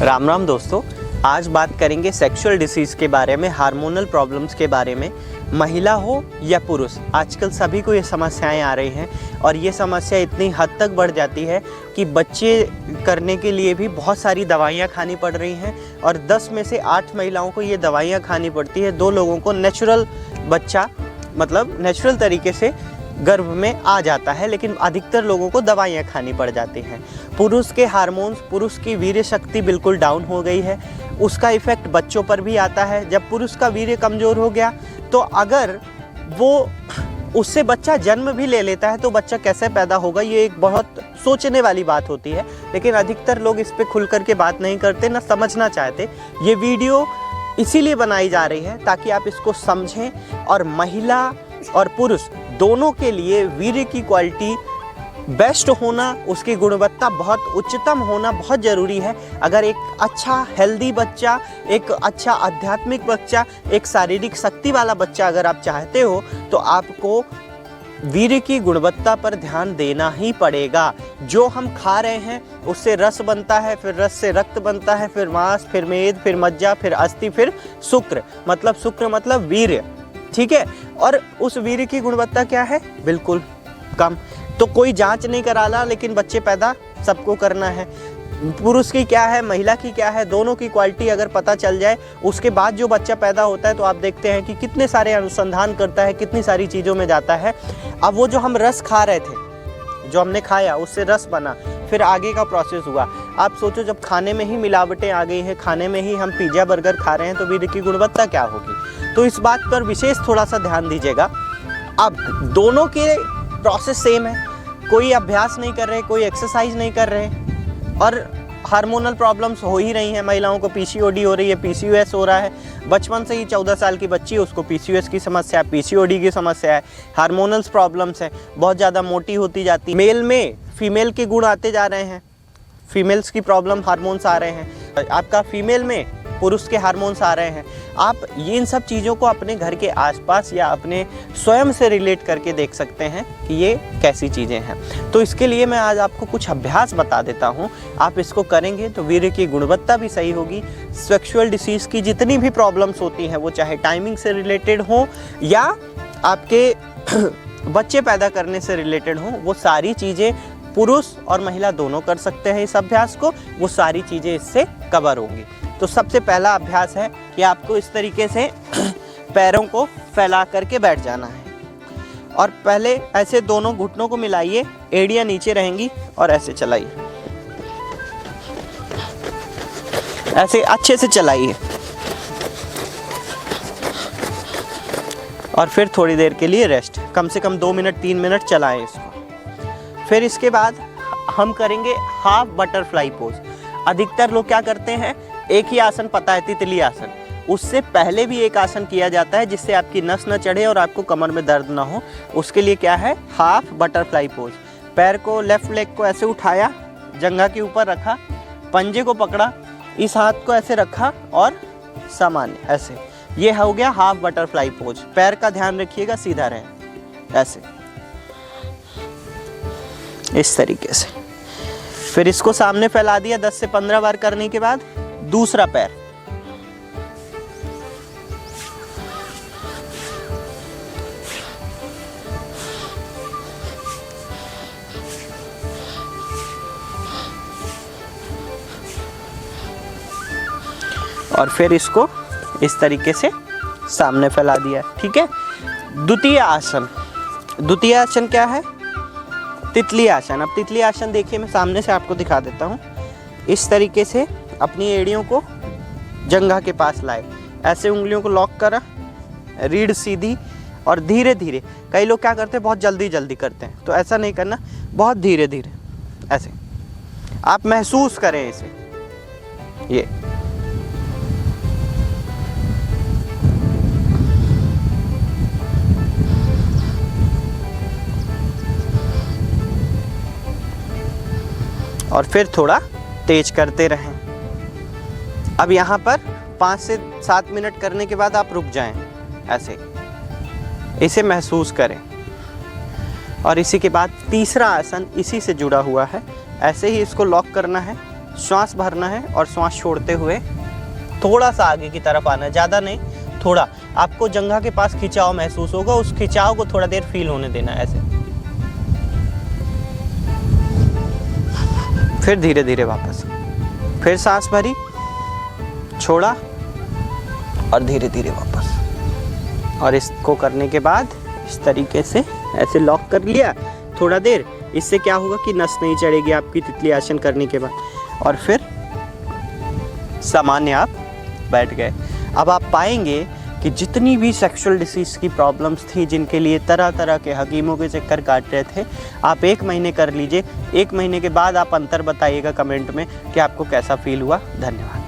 राम राम दोस्तों, आज बात करेंगे सेक्सुअल डिसीज़ के बारे में, हार्मोनल प्रॉब्लम्स के बारे में। महिला हो या पुरुष, आजकल सभी को ये समस्याएं आ रही हैं और ये समस्या इतनी हद तक बढ़ जाती है कि बच्चे करने के लिए भी बहुत सारी दवाइयाँ खानी पड़ रही हैं और 10 में से 8 महिलाओं को ये दवाइयाँ खानी पड़ती है। 2 लोगों को नेचुरल बच्चा मतलब नेचुरल तरीके से गर्भ में आ जाता है, लेकिन अधिकतर लोगों को दवाइयाँ खानी पड़ जाती हैं। पुरुष के हार्मोन्स, पुरुष की वीर्य शक्ति बिल्कुल डाउन हो गई है, उसका इफ़ेक्ट बच्चों पर भी आता है। जब पुरुष का वीर्य कमज़ोर हो गया तो अगर वो उससे बच्चा जन्म भी ले लेता है तो बच्चा कैसे पैदा होगा, ये एक बहुत सोचने वाली बात होती है। लेकिन अधिकतर लोग इस पर खुल कर के बात नहीं करते, ना समझना चाहते। ये वीडियो इसीलिए बनाई जा रही है ताकि आप इसको समझें और महिला और पुरुष दोनों के लिए वीर्य की क्वालिटी बेस्ट होना, उसकी गुणवत्ता बहुत उच्चतम होना बहुत ज़रूरी है। अगर एक अच्छा हेल्दी बच्चा, एक अच्छा आध्यात्मिक बच्चा, एक शारीरिक शक्ति वाला बच्चा अगर आप चाहते हो तो आपको वीर्य की गुणवत्ता पर ध्यान देना ही पड़ेगा। जो हम खा रहे हैं उससे रस बनता है, फिर रस से रक्त बनता है, फिर मांस, फिर मेद, फिर मज्जा, फिर अस्थि, फिर शुक्र मतलब वीर्य, ठीक है। और उस वीर्य की गुणवत्ता क्या है? बिल्कुल कम। तो कोई जांच नहीं कराना, लेकिन बच्चे पैदा सबको करना है। पुरुष की क्या है, महिला की क्या है, दोनों की क्वालिटी अगर पता चल जाए उसके बाद जो बच्चा पैदा होता है तो आप देखते हैं कि कितने सारे अनुसंधान करता है, कितनी सारी चीज़ों में जाता है। अब वो जो हम रस खा रहे थे, जो हमने खाया उससे रस बना, फिर आगे का प्रोसेस हुआ। आप सोचो, जब खाने में ही मिलावटें आ गई हैं, खाने में ही हम पिज़्ज़ा बर्गर खा रहे हैं तो वीर्य की गुणवत्ता क्या होगी? तो इस बात पर विशेष थोड़ा सा ध्यान दीजिएगा। अब दोनों के प्रोसेस सेम है, कोई अभ्यास नहीं कर रहे, कोई एक्सरसाइज नहीं कर रहे और हार्मोनल प्रॉब्लम्स हो ही रही हैं। महिलाओं को पीसीओडी हो रही है, पीसीओएस हो रहा है। बचपन से ही 14 साल की बच्ची है, उसको पीसीओएस की समस्या है, पीसीओडी की समस्या है, हार्मोनल्स प्रॉब्लम्स है, बहुत ज़्यादा मोटी होती जाती है। मेल में फीमेल के गुण आते जा रहे हैं, फीमेल्स की प्रॉब्लम हार्मोन्स आ रहे हैं, आपका फीमेल में पुरुष के हार्मोन्स आ रहे हैं। आप ये इन सब चीज़ों को अपने घर के आसपास या अपने स्वयं से रिलेट करके देख सकते हैं कि ये कैसी चीज़ें हैं। तो इसके लिए मैं आज आपको कुछ अभ्यास बता देता हूँ। आप इसको करेंगे तो वीर्य की गुणवत्ता भी सही होगी। सेक्सुअल डिसीज़ की जितनी भी प्रॉब्लम्स होती हैं, वो चाहे टाइमिंग से रिलेटेड हो या आपके बच्चे पैदा करने से रिलेटेड हो, वो सारी चीज़ें पुरुष और महिला दोनों कर सकते हैं। इस अभ्यास को, वो सारी चीज़ें इससे कवर होंगी। तो सबसे पहला अभ्यास है कि आपको इस तरीके से पैरों को फैला करके बैठ जाना है और पहले ऐसे दोनों घुटनों को मिलाइए, एड़ियाँ नीचे रहेंगी और ऐसे चलाइए, ऐसे अच्छे से चलाइए और फिर थोड़ी देर के लिए रेस्ट, कम से कम 2 मिनट 3 मिनट चलाएं इसको। फिर इसके बाद हम करेंगे हाफ बटरफ्लाई पोज। अधिकतर लोग क्या करते हैं, एक ही आसन पता है, तितली आसन। उससे पहले भी एक आसन किया जाता है जिससे आपकी नस न चढ़े और आपको कमर में दर्द ना हो। उसके लिए क्या है, हाफ बटरफ्लाई पोज। पैर को, लेफ्ट लेग को ऐसे उठाया, जंघा के ऊपर रखा, पंजे को पकड़ा, इस हाथ को ऐसे रखा और सामान्य ऐसे। ये हो गया हाफ बटरफ्लाई पोज। पैर का ध्यान रखिएगा, सीधा रहे ऐसे, इस तरीके से। फिर इसको सामने फैला दिया। 10 से 15 बार करने के बाद दूसरा पैर, और फिर इसको इस तरीके से सामने फैला दिया, ठीक है। द्वितीय आसन, द्वितीय आसन क्या है? तितली आसन। अब तितली आसन देखिए, मैं सामने से आपको दिखा देता हूँ। इस तरीके से अपनी एड़ियों को जंघा के पास लाए, ऐसे उंगलियों को लॉक करा, रीढ़ सीधी और धीरे धीरे। कई लोग क्या करते हैं, बहुत जल्दी जल्दी करते हैं, तो ऐसा नहीं करना, बहुत धीरे धीरे ऐसे आप महसूस करें इसे। ये और फिर थोड़ा तेज करते रहें। अब यहाँ पर 5 से 7 मिनट करने के बाद आप रुक जाएं, ऐसे इसे महसूस करें। और इसी के बाद तीसरा आसन इसी से जुड़ा हुआ है, ऐसे ही इसको लॉक करना है, श्वास भरना है और श्वास छोड़ते हुए थोड़ा सा आगे की तरफ आना है, ज़्यादा नहीं, थोड़ा। आपको जंघा के पास खिंचाव महसूस होगा, उस खिंचाव को थोड़ा देर फील होने देना है ऐसे। फिर धीरे धीरे वापस, फिर सांस भरी, छोड़ा और धीरे धीरे वापस। और इसको करने के बाद इस तरीके से ऐसे लॉक कर लिया थोड़ा देर। इससे क्या होगा कि नस नहीं चढ़ेगी आपकी तितली आसन करने के बाद, और फिर सामान्य आप बैठ गए। अब आप पाएंगे कि जितनी भी सेक्सुअल डिसीज़ की प्रॉब्लम्स थी, जिनके लिए तरह तरह के हकीमों के चक्कर काट रहे थे, आप 1 महीने कर लीजिए। 1 महीने के बाद आप अंतर बताइएगा कमेंट में कि आपको कैसा फील हुआ। धन्यवाद।